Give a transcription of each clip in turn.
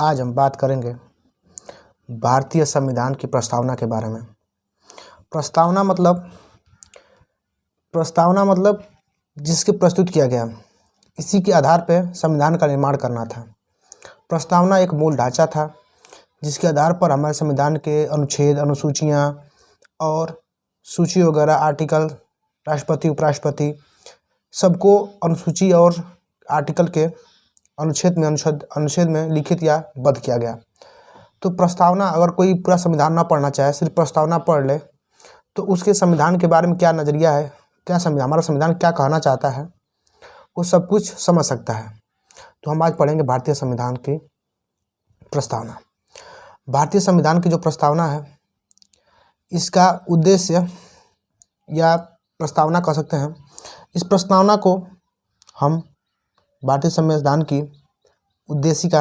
आज हम बात करेंगे भारतीय संविधान की प्रस्तावना के बारे में। प्रस्तावना मतलब जिसके प्रस्तुत किया गया, इसी के आधार पर संविधान का निर्माण करना था। प्रस्तावना एक मूल ढांचा था जिसके आधार पर हमारे संविधान के अनुच्छेद, अनुसूचियाँ और सूची वगैरह, आर्टिकल, राष्ट्रपति, उपराष्ट्रपति, सबको अनुसूची और आर्टिकल के अनुच्छेद में लिखित या बद्ध किया गया। तो प्रस्तावना, अगर कोई पूरा संविधान ना पढ़ना चाहे, सिर्फ प्रस्तावना पढ़ ले, तो उसके संविधान के बारे में क्या नज़रिया है, हमारा संविधान क्या कहना चाहता है, वो सब कुछ समझ सकता है। तो हम आज पढ़ेंगे भारतीय संविधान की प्रस्तावना। भारतीय संविधान की जो प्रस्तावना है, इसका उद्देश्य या प्रस्तावना कह सकते हैं, इस प्रस्तावना को हम भारतीय संविधान की उद्देशिका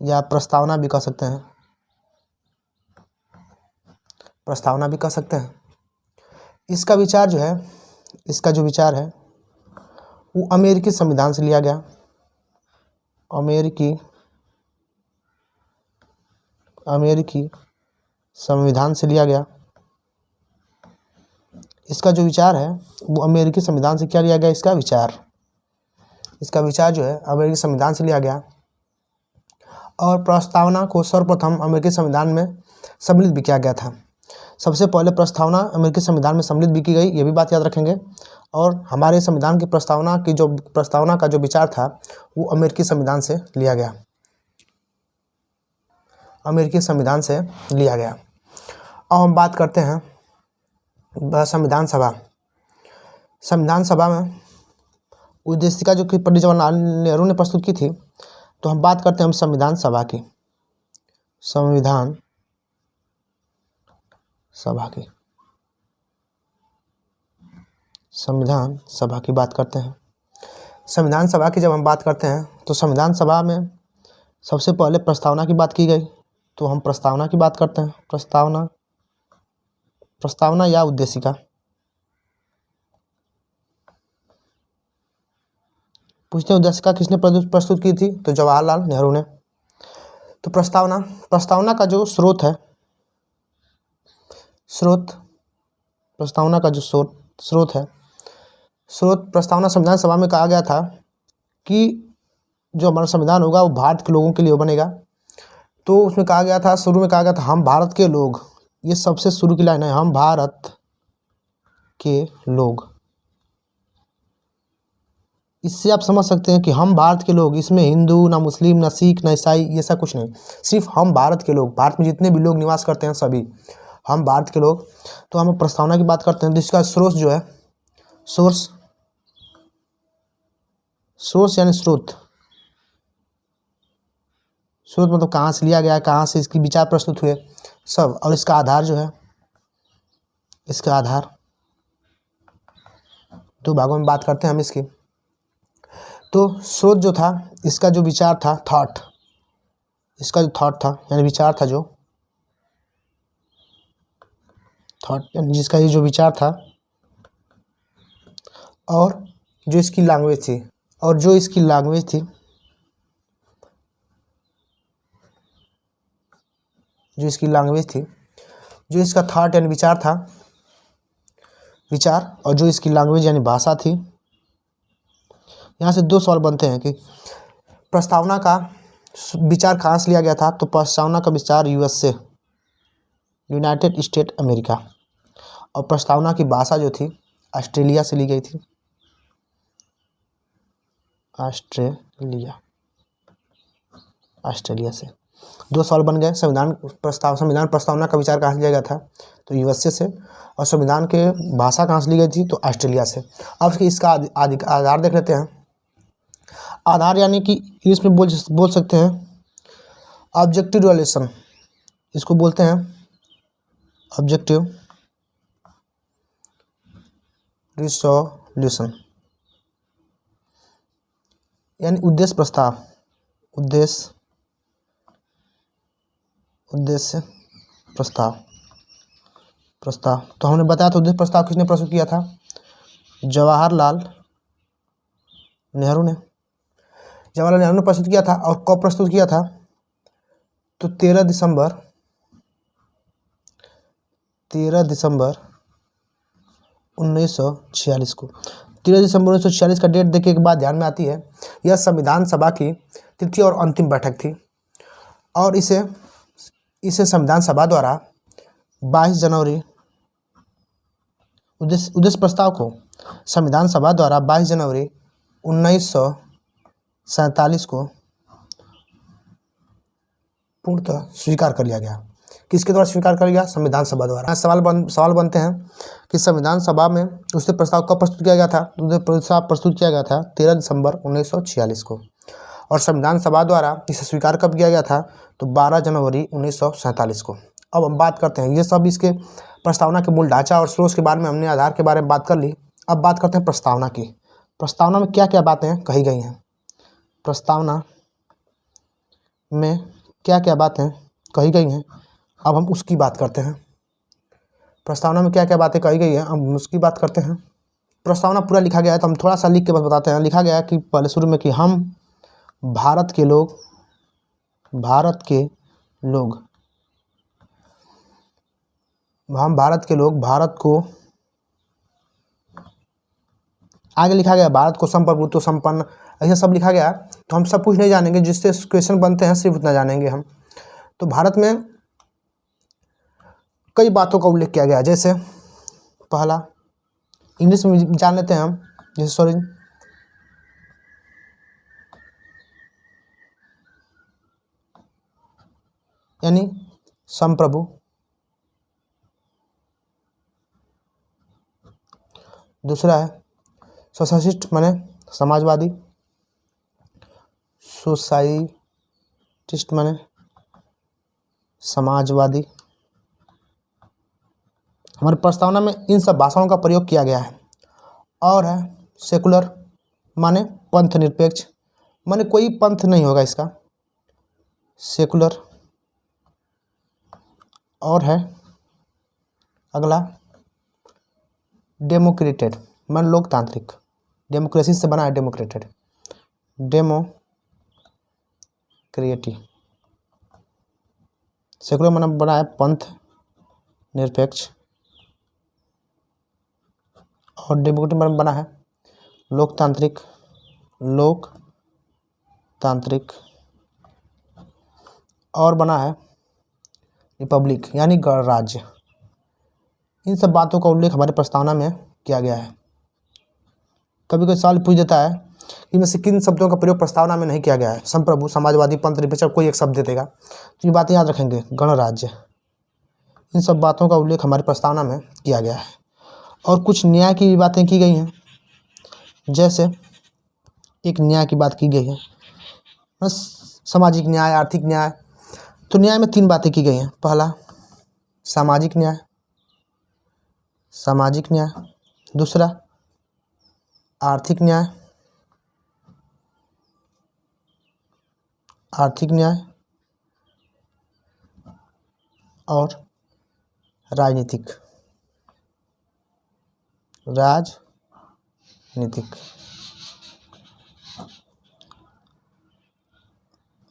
या प्रस्तावना भी कह सकते हैं, इसका जो विचार है वो अमेरिकी संविधान से लिया गया। अमेरिकी संविधान से लिया गया। इसका जो विचार है वो अमेरिकी संविधान से क्या लिया गया, इसका विचार जो है अमेरिकी संविधान से लिया गया। और प्रस्तावना को सर्वप्रथम अमेरिकी संविधान में सम्मिलित भी किया गया था। सबसे पहले प्रस्तावना अमेरिकी संविधान में सम्मिलित भी की गई, ये भी बात याद रखेंगे। और हमारे संविधान की प्रस्तावना का जो विचार था वो अमेरिकी संविधान से लिया गया। अब हम बात करते हैं संविधान सभा में उद्देशिका जो कि पंडित जवाहरलाल नेहरू ने प्रस्तुत की थी। तो हम बात करते हैं संविधान सभा की बात करते हैं। संविधान सभा की जब हम बात करते हैं तो संविधान सभा में सबसे पहले प्रस्तावना की बात की गई। तो हम प्रस्तावना की बात करते हैं। प्रस्तावना या उद्देशिका। पूछते हैं उद्देशिका किसने प्रस्तुत की थी, तो जवाहरलाल नेहरू ने। तो प्रस्तावना का जो स्रोत है, प्रस्तावना संविधान सभा में कहा गया था कि जो हमारा संविधान होगा वो भारत के लोगों के लिए बनेगा। तो उसमें कहा गया था, शुरू में कहा गया था हम भारत के लोग, ये सबसे शुरू की लाइन है, हम भारत के लोग। इससे आप समझ सकते हैं कि हम भारत के लोग, इसमें हिंदू, ना मुस्लिम, ना सिख, ना ईसाई, ये सब कुछ नहीं, सिर्फ हम भारत के लोग, भारत में जितने भी लोग निवास करते हैं सभी हम भारत के लोग। तो हम प्रस्तावना की बात करते हैं। जिसका स्रोत जो है, स्रोत मतलब कहाँ से लिया गया, कहाँ से इसकी विचार प्रस्तुत हुए सब। और इसका आधार जो है, दो भागों में बात करते हैं हम इसकी। तो स्रोत जो था, इसका जो विचार था, यानी विचार था जिसका ये जो विचार था, और जो इसकी लैंग्वेज थी, जो इसका थॉट यानी विचार था, और जो इसकी लैंग्वेज यानी भाषा थी। यहाँ से दो सवाल बनते हैं कि प्रस्तावना का विचार कहाँ से लिया गया था। तो प्रस्तावना का विचार यूएस से, यूनाइटेड स्टेट अमेरिका। और प्रस्तावना की भाषा जो थी ऑस्ट्रेलिया से ली गई थी, ऑस्ट्रेलिया से। दो सवाल बन गए। संविधान प्रस्तावना का विचार कहाँ से लिया गया था, तो यूएसए से। और संविधान के भाषा कहाँ से ली गई थी, तो ऑस्ट्रेलिया से। अब इसका आधार देख लेते हैं। आधार यानी कि इंग्लिश में बोल सकते हैं ऑब्जेक्टिव रिजोल्यूशन, इसको बोलते हैं ऑब्जेक्टिव रिजोल्यूशन, यानी उद्देश्य प्रस्ताव। तो हमने बताया था उद्देश्य प्रस्ताव किसने प्रस्तुत किया था, जवाहरलाल नेहरू ने, जवाहरलाल नेहरू ने प्रस्तुत किया था। और कब प्रस्तुत किया था? तो 13 दिसंबर 1946 को। 13 दिसंबर 1946 का डेट देखने के बाद ध्यान में आती है यह संविधान सभा की तृतीय और अंतिम बैठक थी। और इसे संविधान सभा द्वारा 22 जनवरी उद्देश्य प्रस्ताव को संविधान सभा द्वारा 22 जनवरी 1947 को पूर्णतः स्वीकार कर लिया गया। किसके द्वारा स्वीकार कर लिया? संविधान सभा द्वारा। सवाल बनते हैं कि संविधान सभा में उससे प्रस्ताव कब प्रस्तुत किया गया था? तो प्रस्ताव प्रस्तुत किया गया था 13 दिसंबर 1946 को। और संविधान सभा द्वारा इसे स्वीकार कब किया गया था? तो 12 जनवरी 1947 को। अब हम बात करते हैं, ये सब इसके प्रस्तावना के मूल ढांचा और स्रोत के बारे में हमने आधार के बारे में बात कर ली। अब बात करते हैं प्रस्तावना की। प्रस्तावना में क्या क्या बातें कही गई हैं? प्रस्तावना में क्या क्या बातें कही गई हैं, अब हम उसकी बात करते हैं। प्रस्तावना में क्या क्या बातें कही गई हैं, हम उसकी बात करते हैं। प्रस्तावना पूरा लिखा गया है तो हम थोड़ा सा लिख के बस बताते हैं। लिखा गया है कि पहले शुरू में कि हम भारत के लोग भारत को, आगे लिखा गया भारत को संप्रभुत्व संपन्न, ऐसा सब लिखा गया। तो हम सब कुछ नहीं जानेंगे, जिससे क्वेश्चन बनते हैं सिर्फ उतना जानेंगे हम। तो भारत में कई बातों का उल्लेख किया गया है। जैसे पहला, इंग्लिश में जान लेते हैं हम, जैसे सॉरी, यानी संप्रभु। दूसरा है सोशलिस्ट, माने समाजवादी। सोसाइटिस्ट माने समाजवादी। हमारी प्रस्तावना में इन सब भाषाओं का प्रयोग किया गया है। और है सेकुलर, माने पंथ निरपेक्ष, माने कोई पंथ नहीं होगा इसका, सेकुलर। और है अगला डेमोक्रेटेड, माने लोकतांत्रिक, डेमोक्रेसी से बना है डेमोक्रेटेड, डेमोक्रेटी। सेकुलर माने बना है पंथ निरपेक्ष, और डेमोक्रेटिक माने बना है लोकतांत्रिक, और बना है रिपब्लिक, यानी गणराज्य। इन सब बातों का उल्लेख हमारी प्रस्तावना में किया गया है। कभी कोई सवाल पूछ देता है कि इनमें से किन शब्दों का प्रयोग प्रस्तावना में नहीं किया गया है? संप्रभु, समाजवादी, पंथ निरपेक्ष, कोई एक शब्द दे देगा तो ये बातें याद रखेंगे। गणराज्य, इन सब बातों का उल्लेख हमारी प्रस्तावना में किया गया है। और कुछ न्याय की भी बातें की गई हैं। जैसे एक न्याय की बात की गई है, सामाजिक न्याय, आर्थिक न्याय। तो न्याय में 3 बातें की गई हैं। पहला सामाजिक न्याय, दूसरा आर्थिक न्याय, और राजनीतिक।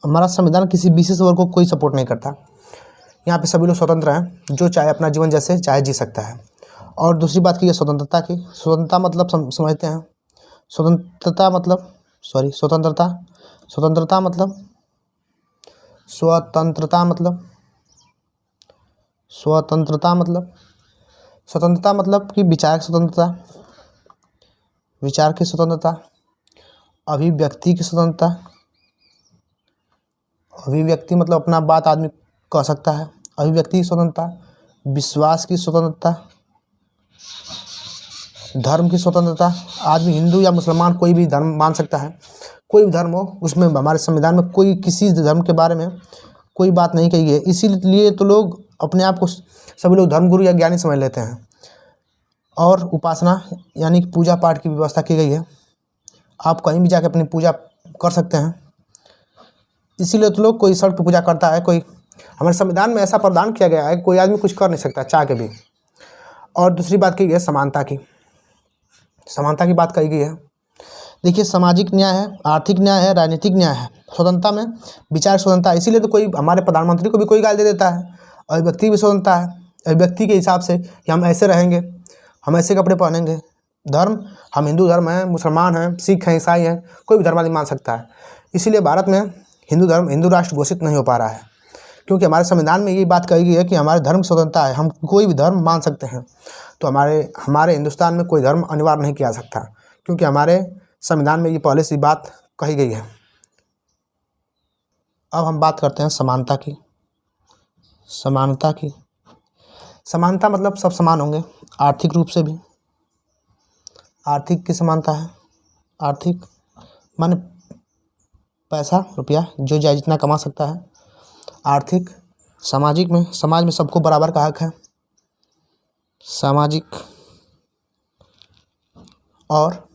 हमारा संविधान किसी विशेष वर्ग को कोई सपोर्ट नहीं करता। यहाँ पे सभी लोग स्वतंत्र हैं, जो चाहे अपना जीवन जैसे चाहे जी सकता है। और दूसरी बात की है स्वतंत्रता की। स्वतंत्रता मतलब समझते हैं। स्वतंत्रता मतलब कि विचार की स्वतंत्रता, अभिव्यक्ति की स्वतंत्रता। अभिव्यक्ति मतलब अपना बात आदमी कह सकता है, अभिव्यक्ति की स्वतंत्रता। विश्वास की स्वतंत्रता, धर्म की स्वतंत्रता। आदमी हिंदू या मुसलमान कोई भी धर्म मान सकता है, कोई भी धर्म हो, उसमें हमारे संविधान में कोई किसी धर्म के बारे में कोई बात नहीं कही गई है। इसीलिए तो लोग अपने आप को सभी लोग धर्मगुरु या ज्ञानी समझ लेते हैं। और उपासना यानी पूजा पाठ की व्यवस्था की गई है। आप कहीं भी जाकर अपनी पूजा कर सकते हैं। इसीलिए तो लोग कोई सड़क पर पूजा करता है, कोई, हमारे संविधान में ऐसा प्रावधान किया गया है कोई आदमी कुछ कर नहीं सकता चाह के भी। और दूसरी बात की गई है समानता की बात कही गई है। देखिए, सामाजिक न्याय है, आर्थिक न्याय है, राजनीतिक न्याय है, स्वतंत्रता में विचार स्वतंत्रता है। इसीलिए तो कोई हमारे प्रधानमंत्री को भी कोई गाली दे देता है। अभिव्यक्ति भी स्वतंत्रता है, अभिव्यक्ति के हिसाब से कि हम ऐसे रहेंगे, हम ऐसे कपड़े पहनेंगे। धर्म, हम हिंदू धर्म हैं, मुसलमान हैं, सिख हैं, ईसाई हैं, कोई भी धर्म मान सकता है। इसीलिए भारत में हिंदू धर्म हिंदू राष्ट्र घोषित नहीं हो पा रहा है, क्योंकि हमारे संविधान में ये बात कही गई है कि हमारे धर्म स्वतंत्रता है, हम कोई भी धर्म मान सकते हैं। तो हमारे हिंदुस्तान में कोई धर्म अनिवार्य नहीं किया जा सकता, क्योंकि हमारे संविधान में ये पहले से बात कही गई है। अब हम बात करते हैं समानता की। समानता मतलब सब समान होंगे, आर्थिक रूप से भी। आर्थिक की समानता है, आर्थिक माने पैसा रुपया जो चाहे जितना कमा सकता है। आर्थिक, सामाजिक में समाज में सबको बराबर का हक है। सामाजिक और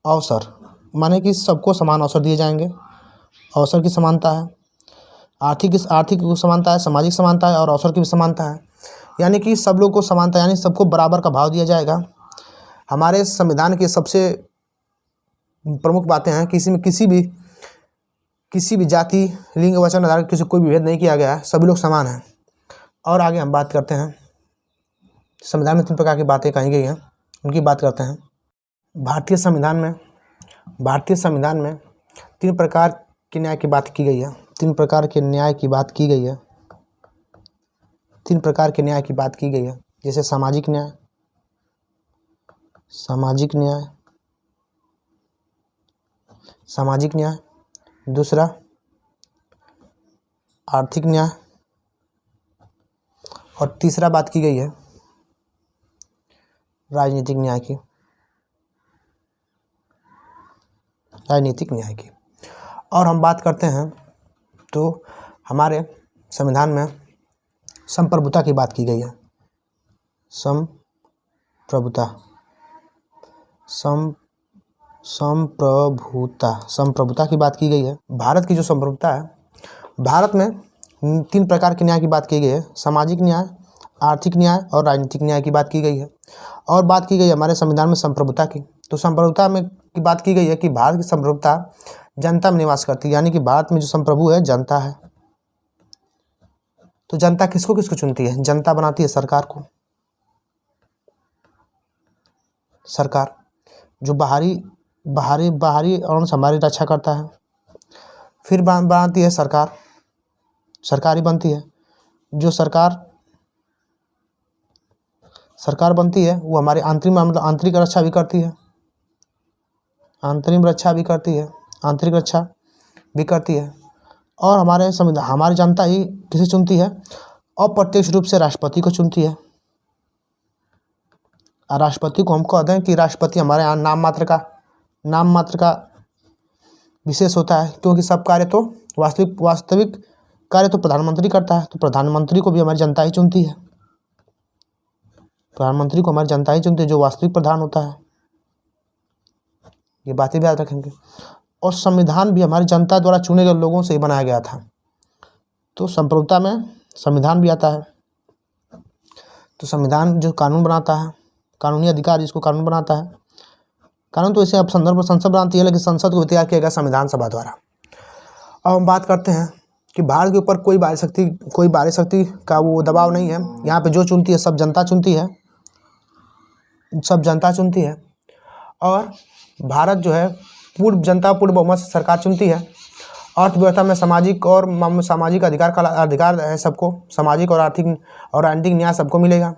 अवसर माने कि सबको समान अवसर दिए जाएंगे, अवसर की समानता है। आर्थिक समानता है, सामाजिक समानता है और अवसर की भी समानता है। यानी कि सब लोग को समानता, यानी सबको बराबर का भाव दिया जाएगा। हमारे संविधान की सबसे प्रमुख बातें हैं, किसी भी जाति, लिंग, वचन आधार किसी कोई भी भेद नहीं किया गया है, सभी लोग समान हैं। और आगे हम बात करते हैं, संविधान में 3 प्रकार की बातें कही गई हैं, उनकी बात करते हैं। भारतीय संविधान में 3 प्रकार के न्याय की बात की गई है। 3 प्रकार के न्याय की बात की गई है। 3 प्रकार के न्याय की बात की गई है, जैसे सामाजिक न्याय, दूसरा आर्थिक न्याय, और तीसरा बात की गई है राजनीतिक न्याय की। और हम बात करते हैं तो हमारे संविधान में संप्रभुता की बात की गई है। संप्रभुता की बात की गई है। भारत की जो संप्रभुता है, भारत में 3 प्रकार के न्याय की बात की गई है, सामाजिक न्याय, आर्थिक न्याय और राजनीतिक न्याय की बात की गई है। और बात की गई है हमारे संविधान में संप्रभुता की। तो संप्रभुता में की बात की गई है कि भारत की संप्रभुता जनता में निवास करती है, यानी कि भारत में जो संप्रभु है जनता है। तो जनता किसको चुनती है? जनता बनाती है सरकार को। सरकार जो बाहरी और हमारी रक्षा करता है, फिर बनाती है सरकार ही बनती है। जो सरकार बनती है वो हमारे आंतरिक रक्षा भी करती है, आंतरिक रक्षा भी करती है। और हमारी जनता ही किसे चुनती है? अप्रत्यक्ष रूप से राष्ट्रपति को चुनती है। और राष्ट्रपति को हम कहते हैं कि राष्ट्रपति हमारे यहाँ नाम मात्र का विशेष होता है, क्योंकि सब कार्य तो वास्तविक कार्य तो प्रधानमंत्री करता है। तो प्रधानमंत्री को भी हमारी जनता ही चुनती है, जो वास्तविक प्रधान होता है। ये बातें भी याद रखेंगे। और संविधान भी हमारी जनता द्वारा चुने गए लोगों से ही बनाया गया था। तो संप्रभुता में संविधान भी आता है। तो संविधान जो कानून बनाता है, कानूनी अधिकार जिसको कानून बनाता है, कानून तो इसे अब संसद बनाती है, लेकिन संसद को तैयार किया गया संविधान सभा द्वारा। अब हम बात करते हैं कि भारत के ऊपर कोई बाहरी शक्ति का वो दबाव नहीं है। यहाँ पे जो चुनती है सब जनता चुनती है। और भारत जो है पूर्ण बहुमत से सरकार चुनती है। अर्थव्यवस्था में सामाजिक अधिकार है सबको, सामाजिक और आर्थिक और राजनीतिक न्याय सबको मिलेगा।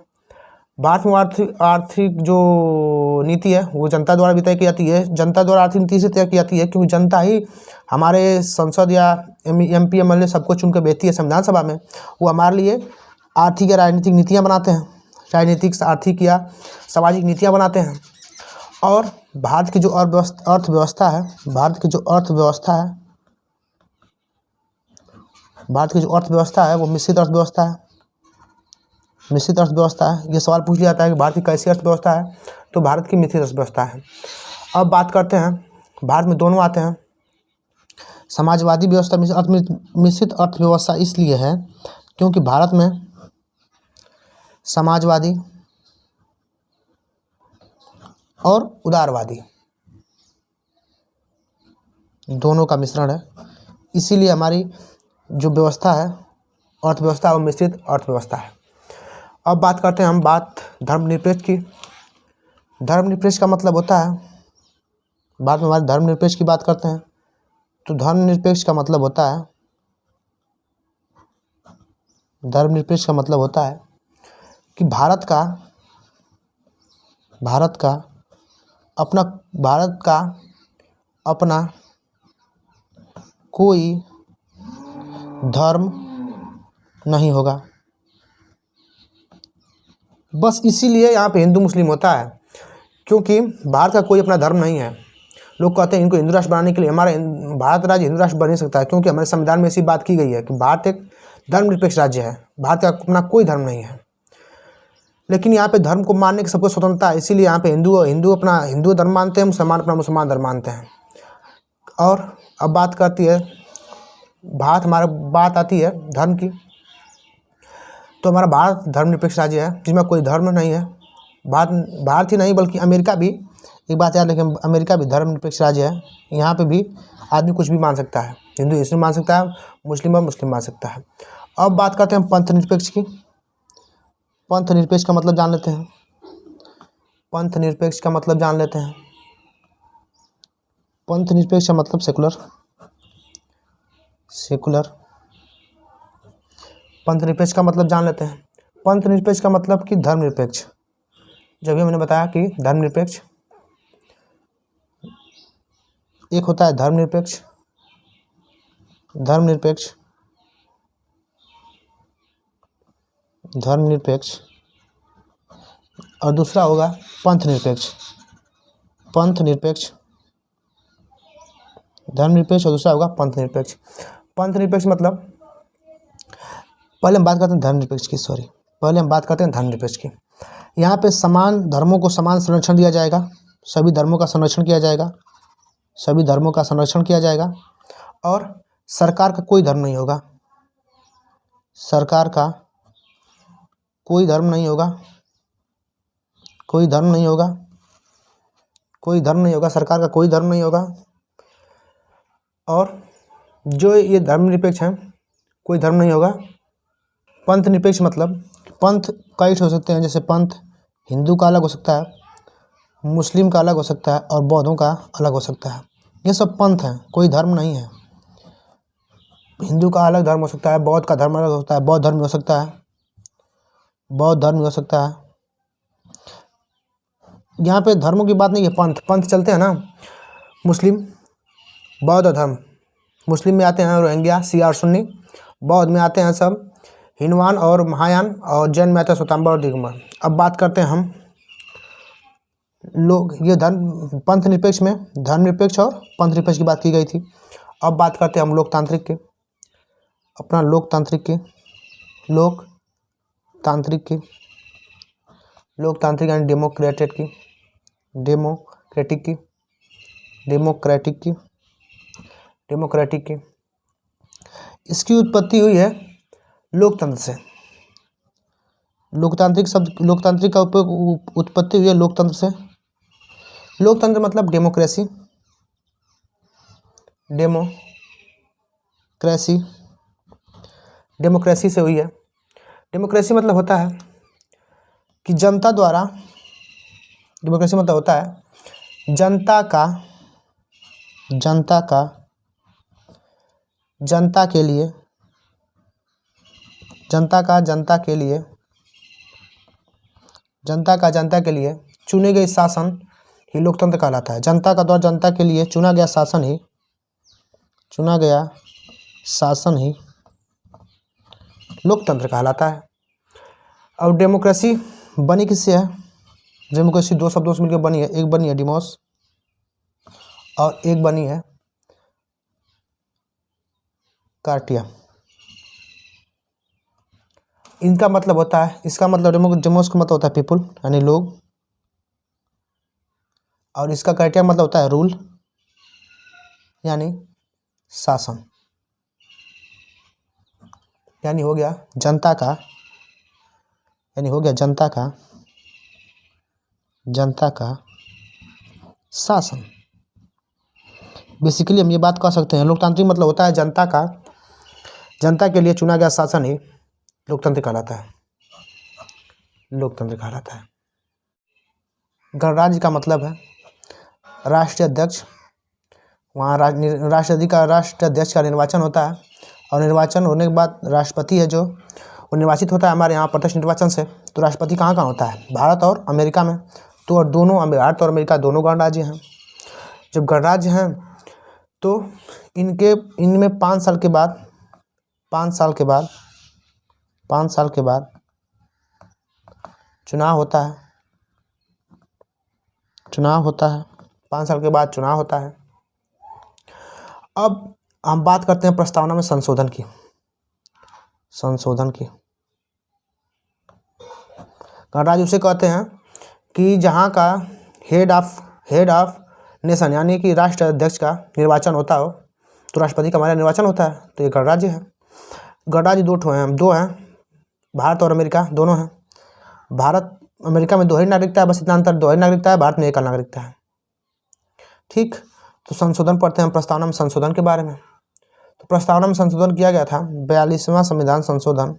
भारत में आर्थिक जो नीति है वो जनता द्वारा भी तय की जाती है। जनता द्वारा आर्थिक नीति से तय की जाती है, क्योंकि जनता ही हमारे संसद या MP MLA सबको चुन कर भेजती है संविधान सभा में। वो हमारे लिए आर्थिक या राजनीतिक नीतियाँ बनाते हैं, राजनीतिक, आर्थिक या सामाजिक नीतियाँ बनाते हैं। और भारत की जो अर्थव्यवस्था है, वो मिश्रित अर्थव्यवस्था है। ये सवाल पूछ लिया जाता है कि भारत की कैसी अर्थव्यवस्था है, तो भारत की मिश्रित अर्थव्यवस्था है। अब बात करते हैं, भारत में दोनों आते हैं। समाजवादी व्यवस्था मिश्रित अर्थव्यवस्था इसलिए है क्योंकि भारत में समाजवादी और उदारवादी दोनों का मिश्रण है। इसीलिए हमारी जो व्यवस्था है अर्थव्यवस्था वो मिश्रित अर्थव्यवस्था है। अब बात करते हैं हम धर्मनिरपेक्ष की। धर्मनिरपेक्ष का मतलब होता है, बाद में हमारे धर्मनिरपेक्ष की बात करते हैं, तो धर्मनिरपेक्ष का मतलब होता है कि भारत का अपना कोई धर्म नहीं होगा। बस इसीलिए यहाँ पे हिंदू मुस्लिम होता है, क्योंकि भारत का कोई अपना धर्म नहीं है। लोग कहते हैं इनको हिंदू राष्ट्र बनाने के लिए, हमारा भारत राज्य हिंदू राष्ट्र बन नहीं सकता है, क्योंकि हमारे संविधान में ऐसी बात की गई है कि भारत एक धर्मनिरपेक्ष राज्य है, भारत का अपना कोई धर्म नहीं है। लेकिन यहाँ पे धर्म को मानने की सबको स्वतंत्रता है, इसीलिए यहाँ पे हिंदू अपना हिंदू धर्म मानते हैं, मुसलमान अपना मुसलमान धर्म मानते हैं। और अब बात आती है धर्म की, तो हमारा भारत धर्मनिरपेक्ष राज्य है जिसमें कोई धर्म नहीं है। भारत ही नहीं बल्कि अमेरिका भी, एक बात याद रखें, अमेरिका भी धर्मनिरपेक्ष राज्य है। यहाँ पे भी आदमी कुछ भी मान सकता है, हिंदू मान सकता है, मुस्लिम मान सकता है। अब बात करते हैं पंथ निरपेक्ष की। पंथ निरपेक्ष का मतलब जान लेते हैं। पंथ निरपेक्ष का मतलब सेकुलर। पंथ निरपेक्ष का मतलब जान लेते हैं। पंथ निरपेक्ष का मतलब कि धर्मनिरपेक्ष। जब भी मैंने बताया कि धर्मनिरपेक्ष, एक होता है धर्मनिरपेक्ष और दूसरा होगा पंथ निरपेक्ष। धर्मनिरपेक्ष और दूसरा होगा पंथ निरपेक्ष। पंथ निरपेक्ष मतलब, पहले हम बात करते हैं धर्मनिरपेक्ष की। यहाँ पे समान धर्मों को समान संरक्षण दिया जाएगा, सभी धर्मों का संरक्षण किया जाएगा और सरकार का कोई धर्म नहीं होगा। सरकार का कोई धर्म नहीं होगा, सरकार का कोई धर्म नहीं होगा। और जो ये धर्मनिरपेक्ष हैं, कोई धर्म नहीं होगा। पंथ निरपेक्ष मतलब पंथ कई हो सकते हैं, जैसे पंथ हिंदू का अलग हो सकता है, मुस्लिम का अलग हो सकता है और बौद्धों का अलग हो सकता है। ये सब पंथ हैं, कोई धर्म नहीं है। हिंदू का अलग धर्म हो सकता है, बौद्ध का धर्म अलग हो सकता है, बौद्ध धर्म हो सकता है। यहाँ पे धर्मों की बात नहीं है, पंथ चलते हैं ना। मुस्लिम, बौद्ध धर्म, मुस्लिम में आते हैं रोहिंग्या, सिया और सुन्नी। बौद्ध में आते हैं सब हिनवान और महायान, और जैन में आते हैं श्वेतांबर और दिगंबर। अब बात करते हैं हम लोग, ये पंथ निरपेक्ष में धर्मनिरपेक्ष और पंथ निरपेक्ष की बात की गई थी। अब बात करते हैं हम लोकतांत्रिक के, लोकतांत्रिक यानी डेमोक्रेटिक की। इसकी उत्पत्ति हुई है लोकतंत्र से। लोकतांत्रिक का उत्पत्ति हुई है लोकतंत्र से। लोकतंत्र मतलब डेमोक्रेसी से हुई है। डेमोक्रेसी मतलब होता है कि जनता द्वारा, डेमोक्रेसी मतलब होता है जनता का जनता के लिए चुने गए शासन ही लोकतंत्र कहलाता है। जनता का द्वारा जनता के लिए चुना गया शासन ही लोकतंत्र कहलाता है। और डेमोक्रेसी बनी किससे है? डेमोक्रेसी दो शब्दों से मिलकर बनी है। एक बनी है डिमोस और एक बनी है कार्टिया। इनका मतलब होता है, इसका मतलब डेमोस का मतलब होता है पीपुल यानी लोग, और इसका कार्टिया मतलब होता है रूल यानी शासन, यानी हो गया जनता का शासन। बेसिकली हम ये बात कह सकते हैं, लोकतांत्रिक मतलब होता है जनता के लिए चुना गया शासन ही लोकतंत्र कहलाता है, लोकतंत्र कहलाता है। गणराज्य का मतलब है राष्ट्रीय अध्यक्ष, वहाँ राष्ट्र अध्यक्ष का निर्वाचन होता है, और निर्वाचन होने के बाद राष्ट्रपति है जो वो निर्वाचित होता है हमारे यहाँ प्रत्यक्ष निर्वाचन से। तो राष्ट्रपति कहाँ कहाँ होता है? भारत और अमेरिका में। तो और दोनों भारत और अमेरिका दोनों गणराज्य हैं। जब गणराज्य हैं तो इनमें 5 साल के बाद 5 साल के बाद चुनाव होता है 5 साल के बाद चुनाव होता है। अब हम बात करते हैं प्रस्तावना में संशोधन की। गणराज्य उसे कहते हैं कि जहाँ का हेड ऑफ नेशन यानी कि राष्ट्र अध्यक्ष का निर्वाचन होता हो, तो राष्ट्रपति का हमारा निर्वाचन होता है, तो ये गणराज्य है। गणराज्य दो हैं, भारत और अमेरिका दोनों हैं। भारत अमेरिका में 2 ही नागरिकता है, बस इतना अंतर, 2 ही नागरिकता है, भारत में 1 नागरिकता है। ठीक, तो संशोधन पढ़ते हैं प्रस्तावना में संशोधन के बारे में। तो प्रस्तावना में संशोधन किया गया था 42वां संविधान संशोधन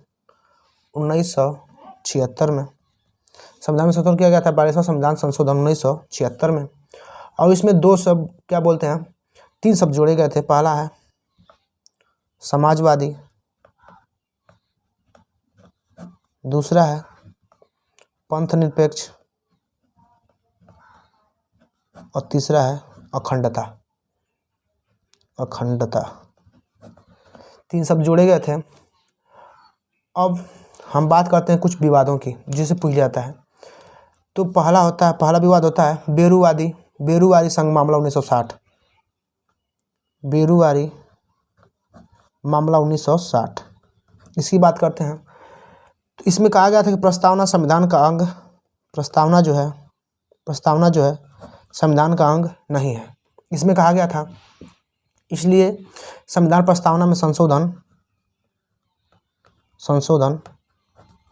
1976 में। संविधान में संशोधन किया गया था 42वां संविधान संशोधन 1976 में। और इसमें 2 शब्द क्या बोलते हैं, 3 शब्द जोड़े गए थे। पहला है समाजवादी, दूसरा है पंथ निरपेक्ष, और तीसरा है अखंडता। 3 शब्द जोड़े गए थे। अब हम बात करते हैं कुछ विवादों की जिसे पूछ जाता है। तो पहला विवाद होता है बेरूवारी संघ मामला 1960। बेरूवारी मामला 1960, इसकी बात करते हैं। तो इसमें कहा गया था कि प्रस्तावना संविधान का अंग, प्रस्तावना जो है संविधान का अंग नहीं है, इसमें कहा गया था। इसलिए संविधान प्रस्तावना में संशोधन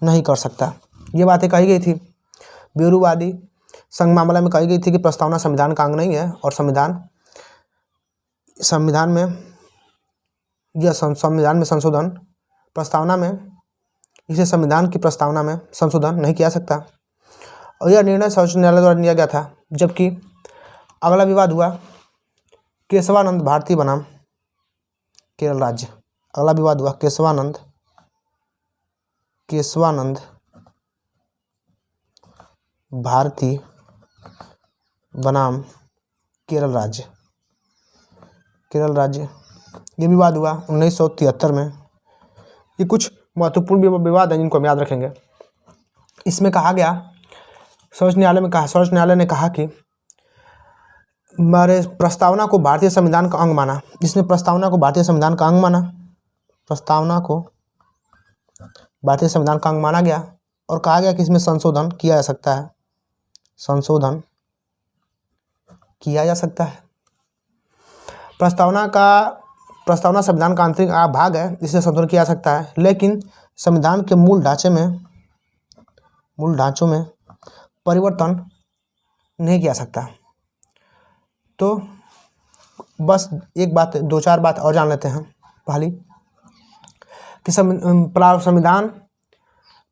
नहीं कर सकता। ये बातें कही गई थी। बेरूवादी संघ मामला में कही गई थी कि प्रस्तावना संविधान का अंग नहीं है, और संविधान में संशोधन प्रस्तावना में, इसे संविधान की प्रस्तावना में संशोधन नहीं किया सकता। और यह निर्णय सर्वोच्च न्यायालय द्वारा लिया गया था। जबकि अगला विवाद हुआ केशवानंद भारती बनाम केरल राज्य। अगला विवाद हुआ केशवानंद भारती बनाम केरल राज्य। ये विवाद हुआ 1973 में। ये कुछ महत्वपूर्ण विवाद हैं जिनको हम याद रखेंगे। इसमें कहा गया, सर्वोच्च न्यायालय ने कहा कि हमारे प्रस्तावना को भारतीय संविधान का अंग माना। जिसने प्रस्तावना को भारतीय संविधान का अंग माना गया, और कहा गया कि इसमें संशोधन किया जा सकता है। प्रस्तावना संविधान का आंतरिक भाग है, जिससे संशोधन किया जा सकता है, लेकिन संविधान के मूल ढांचों में परिवर्तन नहीं किया सकता। तो बस 2-4 बात और जान लेते हैं। पहली कि संविधान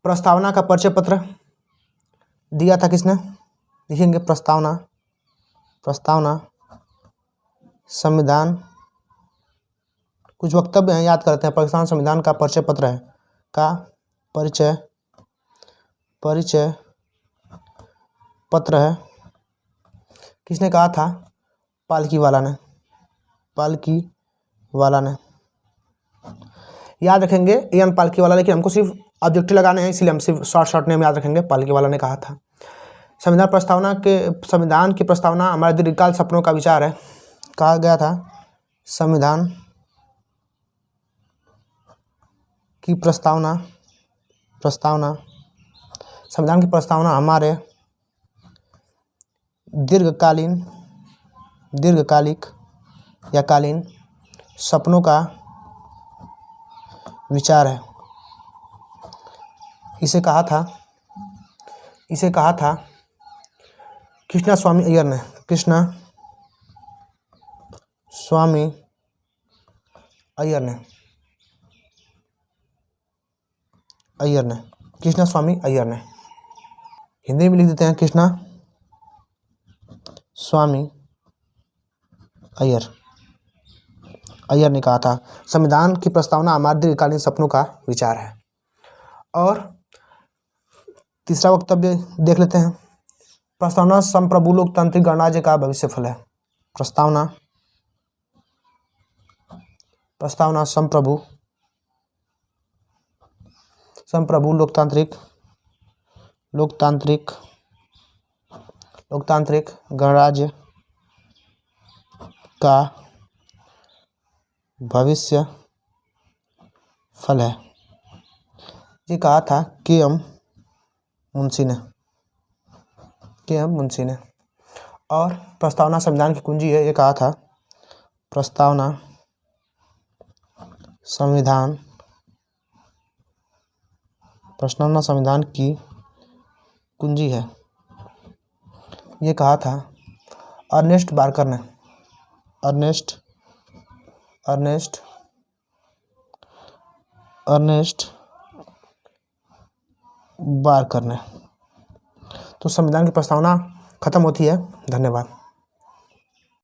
प्रस्तावना का परिचय पत्र दिया था किसने? लिखेंगे प्रस्तावना संविधान, कुछ वक्तव्य हैं याद करते हैं। प्रस्तावना संविधान का परिचय पत्र है, परिचय पत्र है। किसने कहा था? पालकी वाला ने। याद रखेंगे एन पालकी वाला, लेकिन हमको सिर्फ ऑब्जेक्टिव लगाने हैं, इसलिए हम सिर्फ शॉर्ट नेम याद रखेंगे। पालकी वाला ने कहा था संविधान की प्रस्तावना हमारे दीर्घकाल सपनों का विचार है। कहा गया था संविधान की प्रस्तावना हमारे दीर्घकालिक या कालीन सपनों का विचार है। इसे कहा था कृष्णा स्वामी अय्यर ने। कृष्णा स्वामी अय्यर ने कृष्णा स्वामी अय्यर ने। हिंदी में लिख देते हैं कृष्णा स्वामी अय्यर ने कहा था, संविधान की प्रस्तावना हमारे दीर्घकालीन सपनों का विचार है। और तीसरा वक्तव्य देख लेते हैं। प्रस्तावना संप्रभु लोकतांत्रिक गणराज्य का भविष्य फल है। प्रस्तावना संप्रभु लोकतांत्रिक गणराज्य का भविष्य फल है। ये कहा था के.एम. मुंशी ने। और प्रस्तावना संविधान की कुंजी है, ये कहा था प्रस्तावना संविधान की कुंजी है, ये कहा था अर्नेस्ट बार्कर ने। अर्नेस्ट बार्कर ने। तो संविधान की प्रस्तावना खत्म होती है। धन्यवाद।